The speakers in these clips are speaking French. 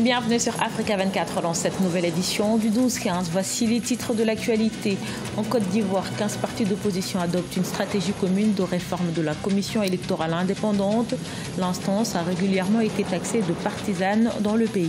Bienvenue sur Africa 24 dans cette nouvelle édition du 12-15. Voici les titres de l'actualité. En Côte d'Ivoire, 15 partis d'opposition adoptent une stratégie commune de réforme de la commission électorale indépendante. L'instance a régulièrement été taxée de partisane dans le pays.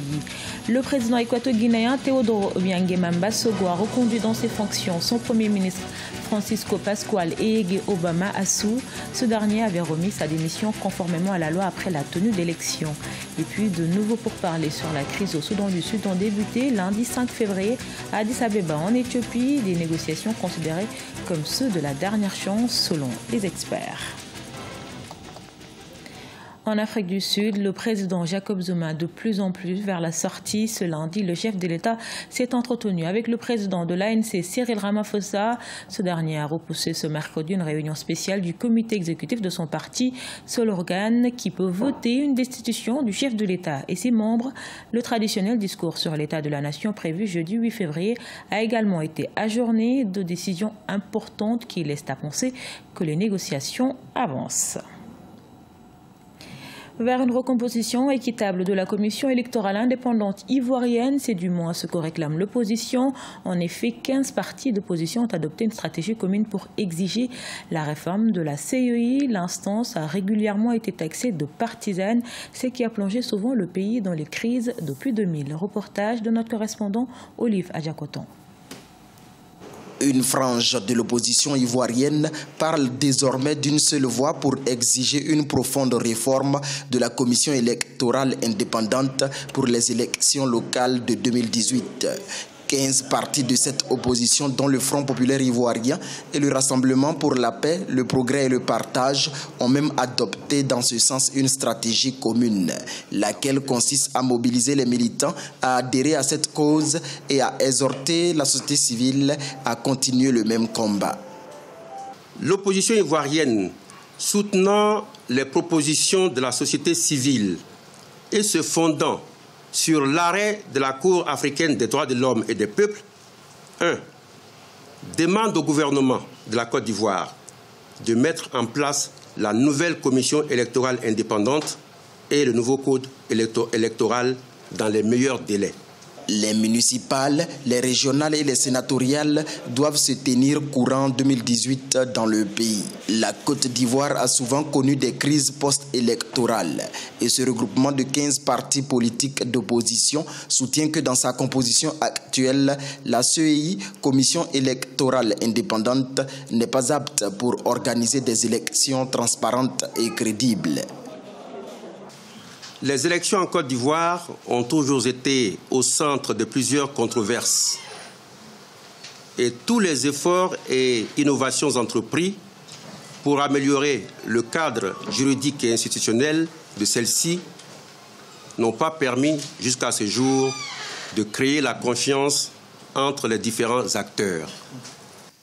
Le président équato-guinéen Teodoro Obiang Mbasogo a reconduit dans ses fonctions son premier ministre Francisco Pascual Eyege Obama Assou. Ce dernier avait remis sa démission conformément à la loi après la tenue d'élections. Et puis de nouveaux pourparlers sur la crise au Soudan du Sud ont débuté lundi 5 février à Addis Abeba en Éthiopie, des négociations considérées comme ceux de la dernière chance selon les experts. En Afrique du Sud, le président Jacob Zuma, de plus en plus vers la sortie, ce lundi, le chef de l'État s'est entretenu avec le président de l'ANC, Cyril Ramaphosa. Ce dernier a repoussé ce mercredi une réunion spéciale du comité exécutif de son parti, seul organe qui peut voter une destitution du chef de l'État et ses membres. Le traditionnel discours sur l'état de la nation prévu jeudi 8 février a également été ajourné, de décisions importantes qui laissent à penser que les négociations avancent vers une recomposition équitable de la commission électorale indépendante ivoirienne. C'est du moins ce que réclame l'opposition. En effet, 15 partis d'opposition ont adopté une stratégie commune pour exiger la réforme de la CEI. L'instance a régulièrement été taxée de partisane, ce qui a plongé souvent le pays dans les crises depuis 2000. Reportage de notre correspondant Olive Adjakoton. Une frange de l'opposition ivoirienne parle désormais d'une seule voix pour exiger une profonde réforme de la commission électorale indépendante pour les élections locales de 2018. 15 partis de cette opposition, dont le Front populaire ivoirien et le Rassemblement pour la paix, le progrès et le partage, ont même adopté dans ce sens une stratégie commune, laquelle consiste à mobiliser les militants à adhérer à cette cause et à exhorter la société civile à continuer le même combat. L'opposition ivoirienne, soutenant les propositions de la société civile et se fondant sur l'arrêt de la Cour africaine des droits de l'homme et des peuples, 1. Demande au gouvernement de la Côte d'Ivoire de mettre en place la nouvelle commission électorale indépendante et le nouveau code électoral dans les meilleurs délais. Les municipales, les régionales et les sénatoriales doivent se tenir courant 2018 dans le pays. La Côte d'Ivoire a souvent connu des crises post-électorales et ce regroupement de 15 partis politiques d'opposition soutient que dans sa composition actuelle, la CEI, Commission électorale indépendante, n'est pas apte pour organiser des élections transparentes et crédibles. Les élections en Côte d'Ivoire ont toujours été au centre de plusieurs controverses. Et tous les efforts et innovations entrepris pour améliorer le cadre juridique et institutionnel de celles-ci n'ont pas permis jusqu'à ce jour de créer la confiance entre les différents acteurs.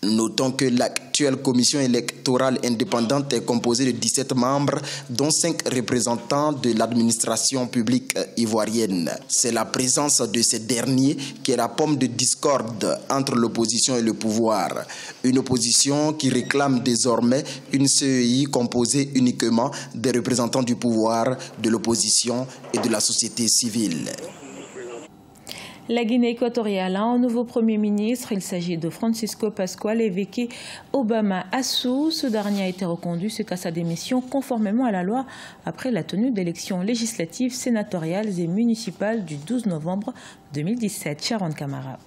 Notons que l'actuelle commission électorale indépendante est composée de 17 membres, dont 5 représentants de l'administration publique ivoirienne. C'est la présence de ces derniers qui est la pomme de discorde entre l'opposition et le pouvoir. Une opposition qui réclame désormais une CEI composée uniquement des représentants du pouvoir, de l'opposition et de la société civile. La Guinée équatoriale a un nouveau Premier ministre. Il s'agit de Francisco Pascual Eyege Obama Assou. Ce dernier a été reconduit suite à sa démission conformément à la loi après la tenue d'élections législatives, sénatoriales et municipales du 12 novembre 2017. Sharon Camara.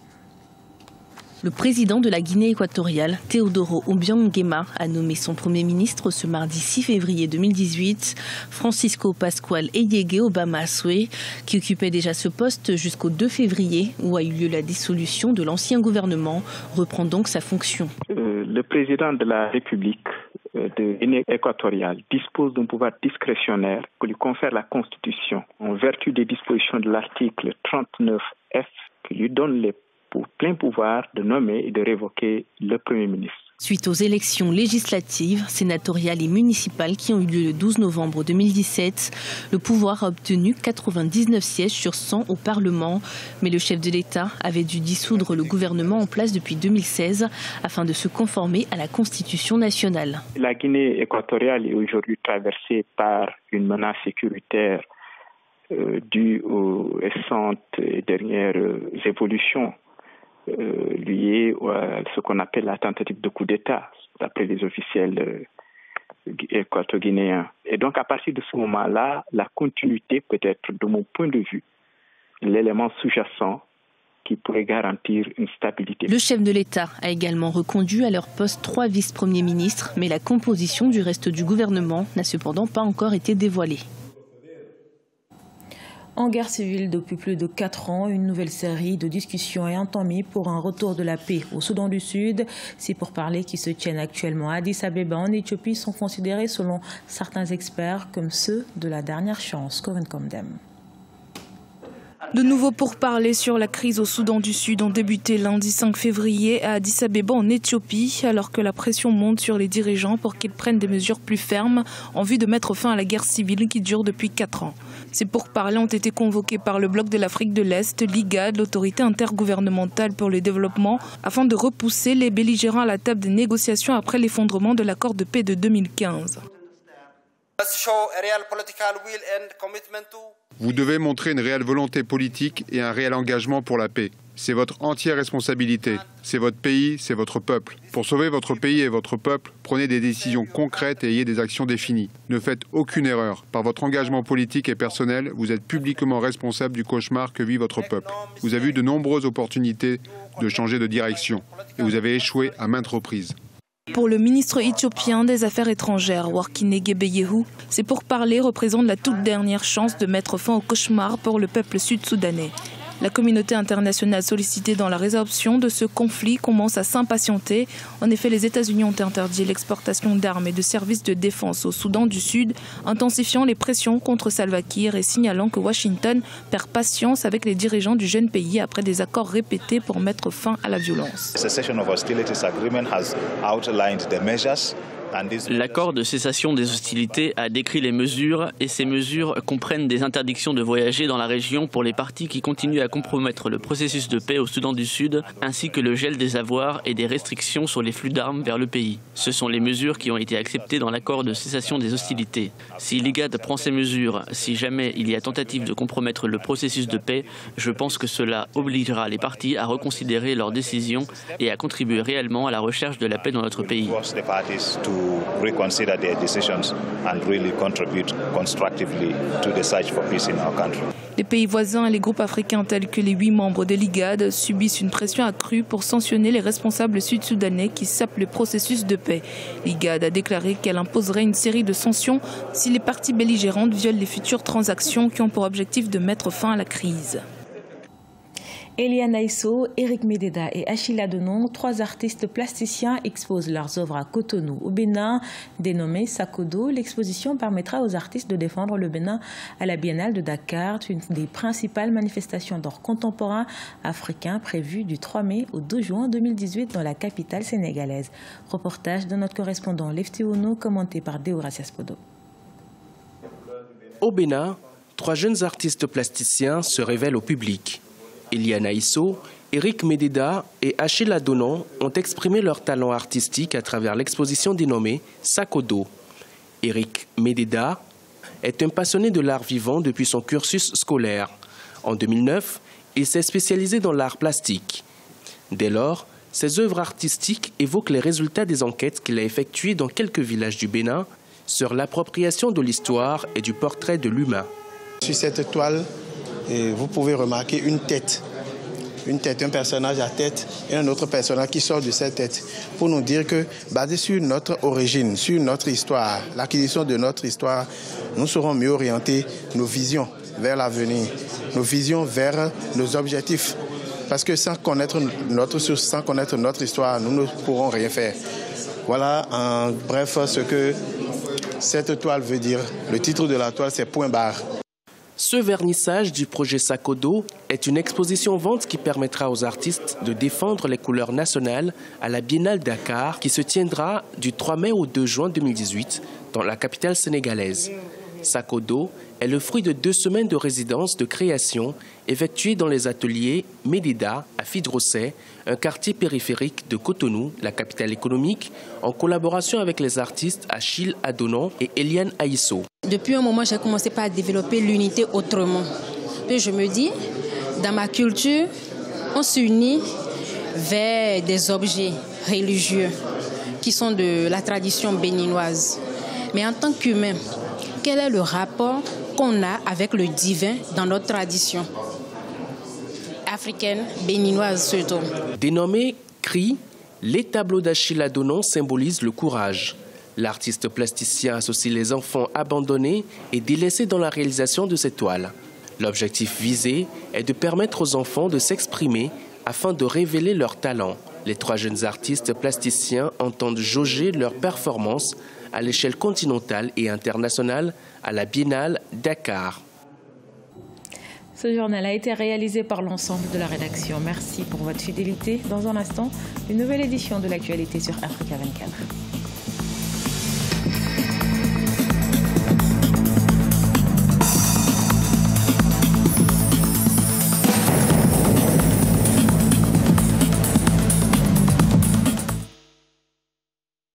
Le président de la Guinée équatoriale, Teodoro Obiang a nommé son Premier ministre ce mardi 6 février 2018, Francisco Pascual Eyege Obama Assou, qui occupait déjà ce poste jusqu'au 2 février, où a eu lieu la dissolution de l'ancien gouvernement, reprend donc sa fonction. Le président de la République de Guinée équatoriale dispose d'un pouvoir discrétionnaire que lui confère la Constitution, en vertu des dispositions de l'article 39F, qui lui donne les plein pouvoir de nommer et de révoquer le Premier ministre. Suite aux élections législatives, sénatoriales et municipales qui ont eu lieu le 12 novembre 2017, le pouvoir a obtenu 99 sièges sur 100 au Parlement. Mais le chef de l'État avait dû dissoudre le gouvernement en place depuis 2016 afin de se conformer à la Constitution nationale. La Guinée équatoriale est aujourd'hui traversée par une menace sécuritaire dû aux récentes et dernières évolutions liées à ce qu'on appelle la tentative de coup d'État, d'après les officiels équato-guinéens. Et donc, à partir de ce moment-là, la continuité peut être, de mon point de vue, l'élément sous-jacent qui pourrait garantir une stabilité. Le chef de l'État a également reconduit à leur poste 3 vice-premiers ministres, mais la composition du reste du gouvernement n'a cependant pas encore été dévoilée. En guerre civile depuis plus de 4 ans, une nouvelle série de discussions est entamée pour un retour de la paix au Soudan du Sud. Ces pourparlers qui se tiennent actuellement à Addis Abeba en Éthiopie sont considérés selon certains experts comme ceux de la dernière chance. Corinne Comdem. De nouveaux pourparlers sur la crise au Soudan du Sud ont débuté lundi 5 février à Addis Abeba en Éthiopie, alors que la pression monte sur les dirigeants pour qu'ils prennent des mesures plus fermes en vue de mettre fin à la guerre civile qui dure depuis 4 ans. Ces pourparlers ont été convoqués par le Bloc de l'Afrique de l'Est, l'IGAD, l'autorité intergouvernementale pour le développement, afin de repousser les belligérants à la table des négociations après l'effondrement de l'accord de paix de 2015. Vous devez montrer une réelle volonté politique et un réel engagement pour la paix. C'est votre entière responsabilité. C'est votre pays, c'est votre peuple. Pour sauver votre pays et votre peuple, prenez des décisions concrètes et ayez des actions définies. Ne faites aucune erreur. Par votre engagement politique et personnel, vous êtes publiquement responsable du cauchemar que vit votre peuple. Vous avez eu de nombreuses opportunités de changer de direction et vous avez échoué à maintes reprises. Pour le ministre éthiopien des Affaires étrangères, Workine Gebeyehu, ces pourparlers représentent la toute dernière chance de mettre fin au cauchemar pour le peuple sud-soudanais. La communauté internationale sollicitée dans la résorption de ce conflit commence à s'impatienter. En effet, les États-Unis ont interdit l'exportation d'armes et de services de défense au Soudan du Sud, intensifiant les pressions contre Salva Kiir et signalant que Washington perd patience avec les dirigeants du jeune pays après des accords répétés pour mettre fin à la violence. L'accord de cessation des hostilités a décrit les mesures et ces mesures comprennent des interdictions de voyager dans la région pour les partis qui continuent à compromettre le processus de paix au Soudan du Sud, ainsi que le gel des avoirs et des restrictions sur les flux d'armes vers le pays. Ce sont les mesures qui ont été acceptées dans l'accord de cessation des hostilités. Si l'IGAD prend ces mesures, si jamais il y a tentative de compromettre le processus de paix, je pense que cela obligera les partis à reconsidérer leurs décisions et à contribuer réellement à la recherche de la paix dans notre pays. Reconsider their decisions and really contribute constructively to the search for peace in our country. Les pays voisins et les groupes africains tels que les 8 membres de l'IGAD subissent une pression accrue pour sanctionner les responsables sud-soudanais qui sapent le processus de paix. L'IGAD a déclaré qu'elle imposerait une série de sanctions si les parties belligérantes violent les futures transactions qui ont pour objectif de mettre fin à la crise. Eliane Aïsso, Eric Mededa et Achille Adonon, 3 artistes plasticiens exposent leurs œuvres à Cotonou, au Bénin. Dénommée Sakodo, l'exposition permettra aux artistes de défendre le Bénin à la Biennale de Dakar, une des principales manifestations d'art contemporain africain prévue du 3 mai au 2 juin 2018 dans la capitale sénégalaise. Reportage de notre correspondant Lefty Ono, commenté par Deogracias Podo. Au Bénin, 3 jeunes artistes plasticiens se révèlent au public. Eliane Aïsso, Eric Mededa et Achille Adonon ont exprimé leur talent artistique à travers l'exposition dénommée Sakodo. Eric Mededa est un passionné de l'art vivant depuis son cursus scolaire. En 2009, il s'est spécialisé dans l'art plastique. Dès lors, ses œuvres artistiques évoquent les résultats des enquêtes qu'il a effectuées dans quelques villages du Bénin sur l'appropriation de l'histoire et du portrait de l'humain. Sur cette toile, vous pouvez remarquer une tête, un personnage à tête et un autre personnage qui sort de cette tête pour nous dire que, basé sur notre origine, sur notre histoire, l'acquisition de notre histoire, nous saurons mieux orienter nos visions vers l'avenir, nos visions vers nos objectifs. Parce que sans connaître notre source, sans connaître notre histoire, nous ne pourrons rien faire. Voilà en bref ce que cette toile veut dire. Le titre de la toile, c'est Point barre. Ce vernissage du projet Sakodo est une exposition-vente qui permettra aux artistes de défendre les couleurs nationales à la Biennale Dakar qui se tiendra du 3 mai au 2 juin 2018 dans la capitale sénégalaise. Sakodo est le fruit de 2 semaines de résidence de création effectuées dans les ateliers Mededa à Fidrosset, un quartier périphérique de Cotonou, la capitale économique, en collaboration avec les artistes Achille Adonon et Eliane Aïsso. Depuis un moment, j'ai commencé par développer l'unité autrement. Et je me dis, dans ma culture, on s'unit vers des objets religieux qui sont de la tradition béninoise. Mais en tant qu'humain, quel est le rapport qu'on a avec le divin dans notre tradition africaine, béninoise surtout? Dénommé Cri, les tableaux d'Achille Adonon symbolisent le courage. L'artiste plasticien associe les enfants abandonnés et délaissés dans la réalisation de ces toiles. L'objectif visé est de permettre aux enfants de s'exprimer afin de révéler leurs talents. Les 3 jeunes artistes plasticiens entendent jauger leurs performances à l'échelle continentale et internationale à la Biennale Dakar. Ce journal a été réalisé par l'ensemble de la rédaction. Merci pour votre fidélité. Dans un instant, une nouvelle édition de l'actualité sur Africa 24.